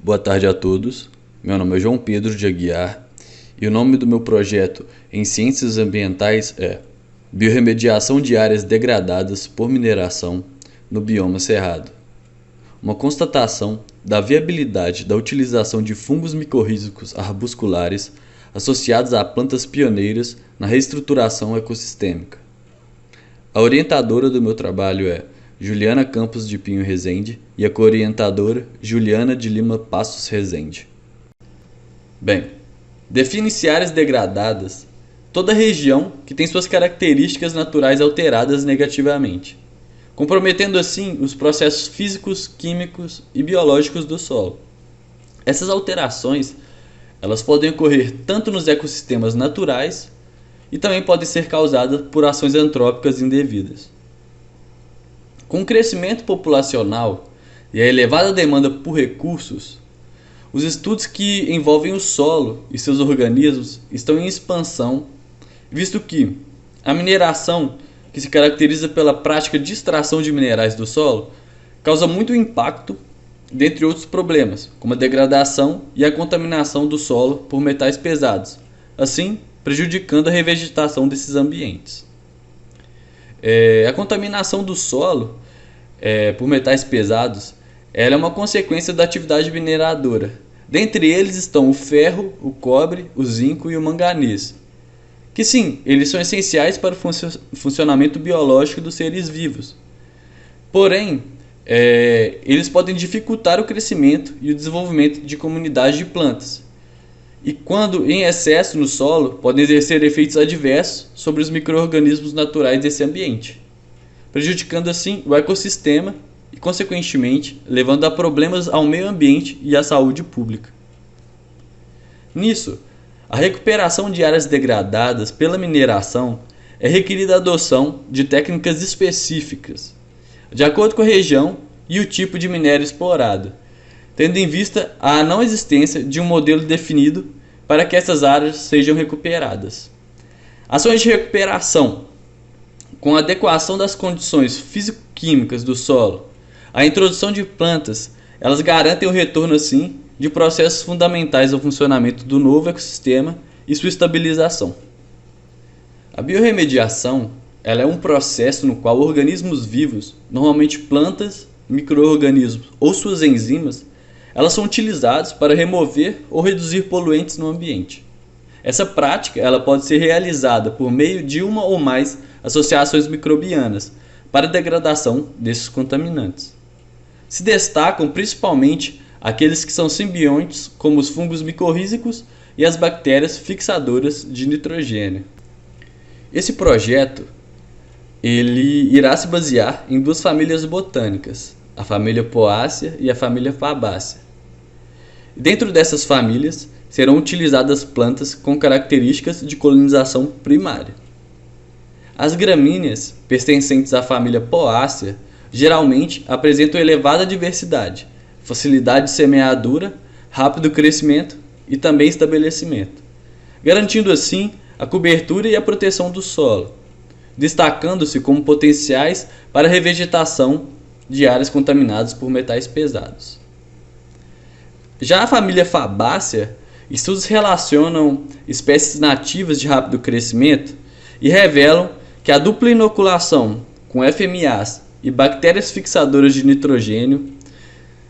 Boa tarde a todos. Meu nome é João Pedro de Aguiar e o nome do meu projeto em Ciências Ambientais é Biorremediação de áreas degradadas por mineração no bioma cerrado. Uma constatação da viabilidade da utilização de fungos micorrízicos arbusculares associados a plantas pioneiras na reestruturação ecossistêmica. A orientadora do meu trabalho é Juliana Campos de Pinho Rezende e a co-orientadora Juliana de Lima Passos Rezende. Bem, define-se áreas degradadas toda região que tem suas características naturais alteradas negativamente, comprometendo assim os processos físicos, químicos e biológicos do solo. Essas alterações elas podem ocorrer tanto nos ecossistemas naturais e também podem ser causadas por ações antrópicas indevidas. Com o crescimento populacional e a elevada demanda por recursos, os estudos que envolvem o solo e seus organismos estão em expansão, visto que a mineração, que se caracteriza pela prática de extração de minerais do solo, causa muito impacto, dentre outros problemas, como a degradação e a contaminação do solo por metais pesados, assim prejudicando a revegetação desses ambientes. A contaminação do solo por metais pesados ela é uma consequência da atividade mineradora. Dentre eles estão o ferro, o cobre, o zinco e o manganês, que sim, eles são essenciais para o funcionamento biológico dos seres vivos. Porém, eles podem dificultar o crescimento e o desenvolvimento de comunidades de plantas. E quando em excesso no solo, podem exercer efeitos adversos sobre os micro-organismos naturais desse ambiente, prejudicando assim o ecossistema e, consequentemente, levando a problemas ao meio ambiente e à saúde pública. Nisso, a recuperação de áreas degradadas pela mineração é requerida a adoção de técnicas específicas, de acordo com a região e o tipo de minério explorado, tendo em vista a não existência de um modelo definido para que essas áreas sejam recuperadas. Ações de recuperação, com a adequação das condições físico-químicas do solo, a introdução de plantas, elas garantem o retorno assim de processos fundamentais ao funcionamento do novo ecossistema e sua estabilização. A biorremediação ela é um processo no qual organismos vivos, normalmente plantas, micro-organismos ou suas enzimas, elas são utilizadas para remover ou reduzir poluentes no ambiente. Essa prática ela pode ser realizada por meio de uma ou mais associações microbianas para a degradação desses contaminantes. Se destacam principalmente aqueles que são simbiontes, como os fungos micorrízicos e as bactérias fixadoras de nitrogênio. Esse projeto ele irá se basear em duas famílias botânicas, a família Poaceae e a família Fabaceae. Dentro dessas famílias serão utilizadas plantas com características de colonização primária. As gramíneas, pertencentes à família Poaceae, geralmente apresentam elevada diversidade, facilidade de semeadura, rápido crescimento e também estabelecimento, garantindo assim a cobertura e a proteção do solo, destacando-se como potenciais para a revegetação de áreas contaminadas por metais pesados. Já a família Fabaceae, estudos relacionam espécies nativas de rápido crescimento e revelam que a dupla inoculação com FMAs e bactérias fixadoras de nitrogênio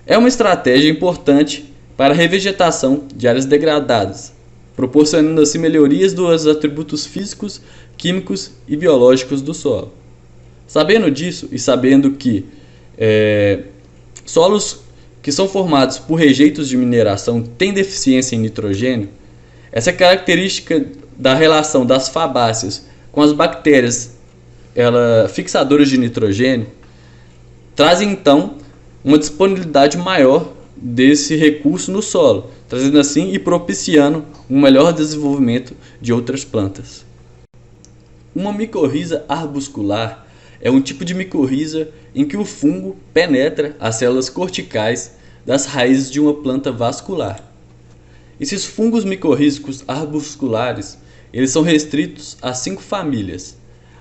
é uma estratégia importante para a revegetação de áreas degradadas, proporcionando assim melhorias dos atributos físicos, químicos e biológicos do solo. Sabendo disso e sabendo que solos que são formados por rejeitos de mineração têm deficiência em nitrogênio, essa característica da relação das fabáceas com as bactérias fixadoras de nitrogênio traz então uma disponibilidade maior desse recurso no solo, trazendo assim e propiciando um melhor desenvolvimento de outras plantas. Uma micorriza arbuscular é um tipo de micorriza em que o fungo penetra as células corticais das raízes de uma planta vascular. Esses fungos micorrízicos arbusculares eles são restritos a 5 famílias: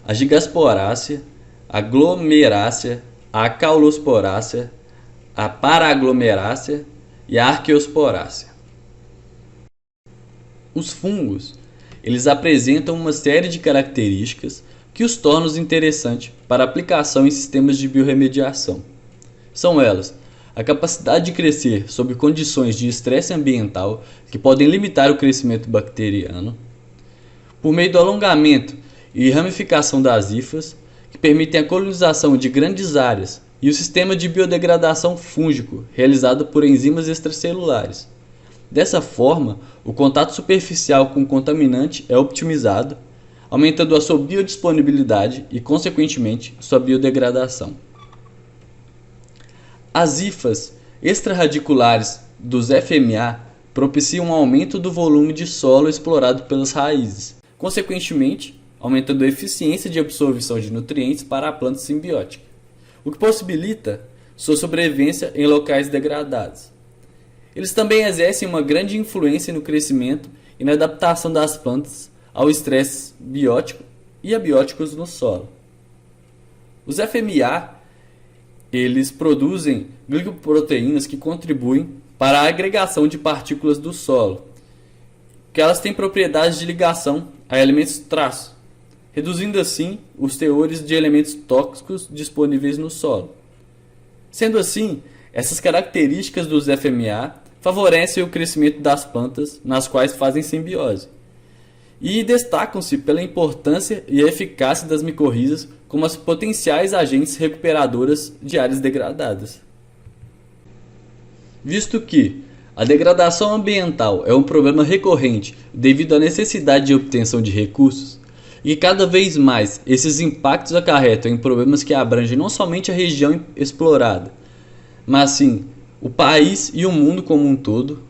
a Gigasporácea, a Glomerácea, a Caulosporácea, a Paraglomerácea e a Arqueosporácea. Os fungos, eles apresentam uma série de características que os tornam interessantes para aplicação em sistemas de biorremediação. São elas: a capacidade de crescer sob condições de estresse ambiental que podem limitar o crescimento bacteriano, por meio do alongamento e ramificação das hifas, que permitem a colonização de grandes áreas, e o sistema de biodegradação fúngico, realizado por enzimas extracelulares. Dessa forma, o contato superficial com o contaminante é optimizado, aumentando a sua biodisponibilidade e, consequentemente, sua biodegradação. As hifas extrarradiculares dos FMA propiciam um aumento do volume de solo explorado pelas raízes, consequentemente, aumentando a eficiência de absorção de nutrientes para a planta simbiótica, o que possibilita sua sobrevivência em locais degradados. Eles também exercem uma grande influência no crescimento e na adaptação das plantas ao estresse biótico e abióticos no solo. Os FMA, eles produzem glicoproteínas que contribuem para a agregação de partículas do solo, que elas têm propriedades de ligação a elementos traços, reduzindo assim os teores de elementos tóxicos disponíveis no solo. Sendo assim, essas características dos FMA favorecem o crescimento das plantas nas quais fazem simbiose, e destacam-se pela importância e eficácia das micorrizas como as potenciais agentes recuperadoras de áreas degradadas. Visto que a degradação ambiental é um problema recorrente devido à necessidade de obtenção de recursos, e cada vez mais esses impactos acarretam em problemas que abrangem não somente a região explorada, mas sim o país e o mundo como um todo,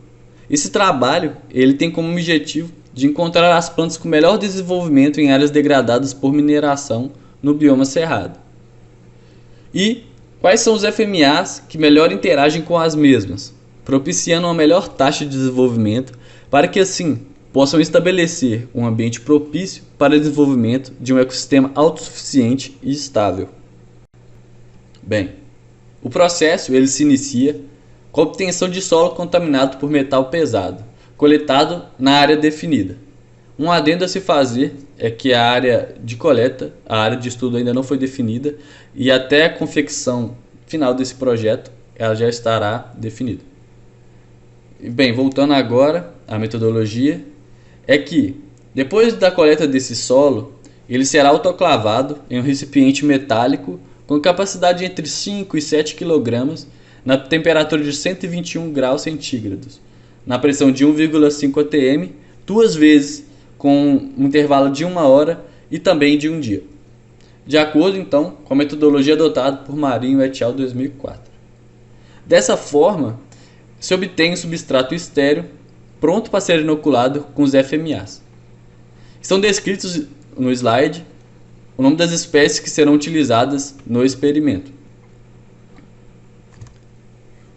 esse trabalho ele tem como objetivo de encontrar as plantas com melhor desenvolvimento em áreas degradadas por mineração no bioma cerrado. E quais são os FMAs que melhor interagem com as mesmas, propiciando uma melhor taxa de desenvolvimento para que assim possam estabelecer um ambiente propício para o desenvolvimento de um ecossistema autossuficiente e estável. Bem, o processo ele se inicia com a obtenção de solo contaminado por metal pesado, coletado na área definida. Um adendo a se fazer é que a área de coleta, a área de estudo ainda não foi definida e até a confecção final desse projeto ela já estará definida. Bem, voltando agora à metodologia, é que depois da coleta desse solo, ele será autoclavado em um recipiente metálico com capacidade entre 5 e 7 kg na temperatura de 121 graus centígrados, na pressão de 1,5 atm, duas vezes com um intervalo de 1 hora e também de um dia, de acordo então com a metodologia adotada por Marinho et al. 2004. Dessa forma, se obtém um substrato estéreo pronto para ser inoculado com os FMAs. Estão descritos no slide o nome das espécies que serão utilizadas no experimento.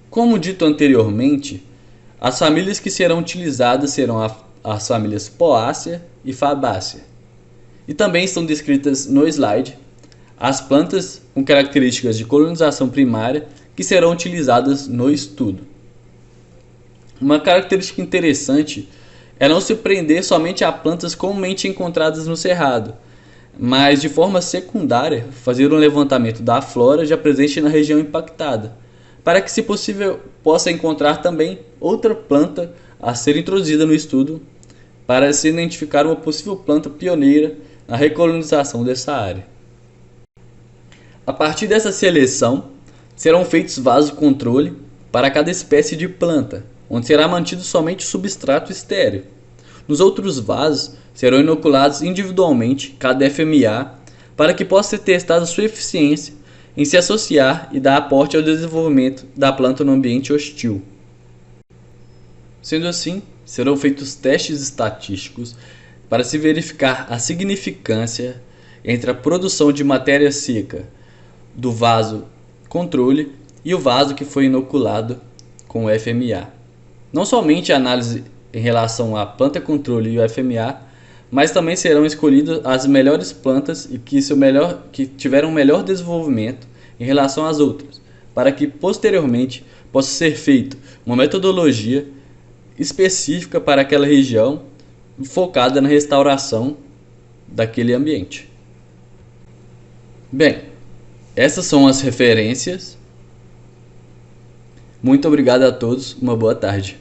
Como dito anteriormente, as famílias que serão utilizadas serão as famílias Poaceae e Fabaceae. E também estão descritas no slide as plantas com características de colonização primária que serão utilizadas no estudo. Uma característica interessante é não se prender somente a plantas comumente encontradas no cerrado, mas de forma secundária fazer um levantamento da flora já presente na região impactada, para que, se possível, possa encontrar também outra planta a ser introduzida no estudo, para se identificar uma possível planta pioneira na recolonização dessa área. A partir dessa seleção, serão feitos vasos controle para cada espécie de planta, onde será mantido somente o substrato estéreo. Nos outros vasos, serão inoculados individualmente cada FMA para que possa ser testada sua eficiência em se associar e dar aporte ao desenvolvimento da planta no ambiente hostil. Sendo assim, serão feitos testes estatísticos para se verificar a significância entre a produção de matéria seca do vaso controle e o vaso que foi inoculado com o FMA. Não somente a análise em relação à planta controle e o FMA, mas também serão escolhidas as melhores plantas e que tiveram melhor desenvolvimento em relação às outras, para que posteriormente possa ser feita uma metodologia específica para aquela região, focada na restauração daquele ambiente. Bem, essas são as referências. Muito obrigado a todos, uma boa tarde.